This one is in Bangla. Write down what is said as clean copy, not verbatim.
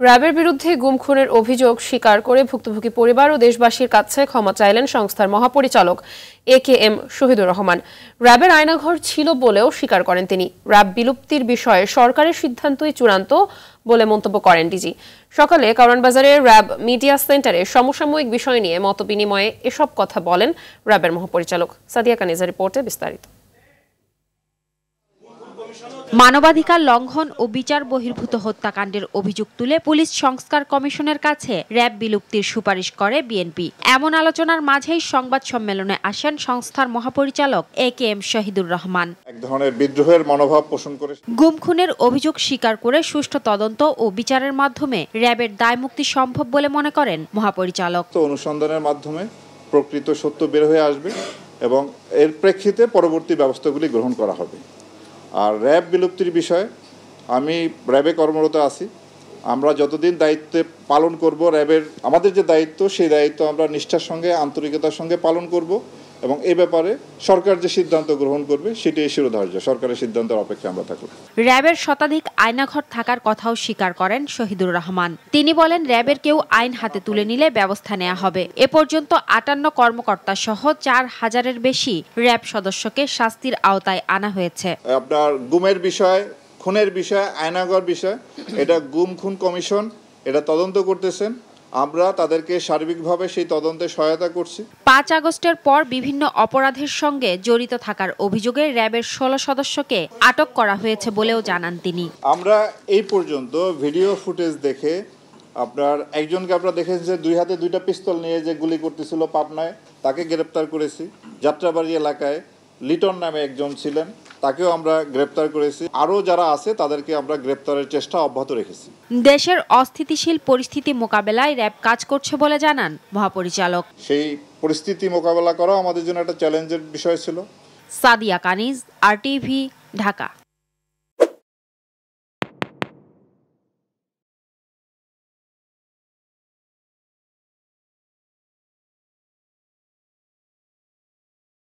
র্যাবের বিরুদ্ধে গুম খুনের অভিযোগ স্বীকার করে ভুক্তভোগী পরিবার ও দেশবাসীর কাছে ক্ষমা চাইলেন সংস্থার মহাপরিচালক AKM শহীদুর রহমান। র্যাবের আয়নাঘর ছিল বলেও স্বীকার করেন তিনি। র্যাব বিলুপ্তির বিষয়ে সরকারের সিদ্ধান্তই চূড়ান্ত বলে মন্তব্য করেন ডিজি। সকালে কারওয়ানবাজারের র্যাব মিডিয়া সেন্টারে সমসাময়িক বিষয় নিয়ে মতবিনিময়ে এসব কথা বলেন র্যাবের মহাপরিচালক। সাদিয়া কানিজের রিপোর্টে বিস্তারিত। মানবাধিকার লঙ্ঘন ও বিচার বহির্ভূত হত্যাকাণ্ডের অভিযোগ তুলে পুলিশ সংস্কার কমিশনের কাছে র্যাব বিলুপ্তির সুপারিশ করে বিএনপি। এমন আলোচনার মাঝেই সংবাদ সম্মেলনে আসেন সংস্থার মহাপরিচালক AKM শহীদুর রহমান। এক ধরনের বিদ্রোহের মনোভাব পোষণ করে গুম খুনের অভিযোগ স্বীকার করে সুষ্ঠু তদন্ত ও বিচারের মাধ্যমে র্যাবের দায়মুক্তি সম্ভব বলে মনে করেন মহাপরিচালক। অনুসন্ধানের মাধ্যমে প্রকৃত সত্য বের হয়ে আসবে এবং এর প্রেক্ষিতে পরবর্তী ব্যবস্থাগুলি গ্রহণ করা হবে। আর র্যাব বিলুপ্তির বিষয়ে আমি র্যাবে কর্মরত আছি। আমরা যতদিন দায়িত্বে পালন করব, র্যাবের আমাদের যে দায়িত্ব সেই দায়িত্ব আমরা নিষ্ঠার সঙ্গে আন্তরিকতার সঙ্গে পালন করব এবং এই ব্যাপারে সরকার যে সিদ্ধান্ত গ্রহণ করবে সেটাই শিরোধার্য। সরকারের সিদ্ধান্তের অপেক্ষায় আমরা থাকব। র্যাবের শতাধিক আয়নাঘর থাকার কথাও স্বীকার করেন শহীদুর রহমান। তিনি বলেন, র্যাবের কেউ আইন হাতে তুলে নিলে ব্যবস্থা নেওয়া হবে। এ পর্যন্ত 58 কর্মকর্তা সহ 4000-এর বেশি র্যাব সদস্যকে শাস্তির আওতায় আনা হয়েছে। আপনার গুমের বিষয়, খুনের বিষয়, আয়নাঘর বিষয়, এটা গুম খুন কমিশন এটা তদন্ত করতেছেন। আমরা তাদেরকে সার্বিকভাবে সেই তদন্তে সহায়তা করছি। 5 আগস্টের পর বিভিন্ন অপরাধের সঙ্গে জড়িত থাকার অভিযোগে র্যাবের 16 সদস্যকে আটক করা হয়েছে বলেও জানান তিনি। আমরা এই পর্যন্ত ভিডিও ফুটেজ দেখে আপনার একজনকে আপনারা দেখেছেন যে 2 হাতে 2টা পিস্তল নিয়ে যে গুলি করতেছিল পাবনায়, তাকে গ্রেপ্তার করেছি। যাত্রাবাড়ি এলাকায় লিটন নামে একজন ছিলেন, তাকেও আমরা গ্রেপ্তার করেছি। আরও যারা আছে তাদেরকে আমরা গ্রেপ্তারের চেষ্টা অব্যাহত রেখেছি। দেশের অস্থিতিশীল পরিস্থিতি মোকাবেলায় র্যাব কাজ করছে বলে জানান মহাপরিচালক। সেই পরিস্থিতি মোকাবেলা করা আমাদের জন্য একটা চ্যালেঞ্জের বিষয় ছিল। সাদিয়া কানিজ, RTV, ঢাকা।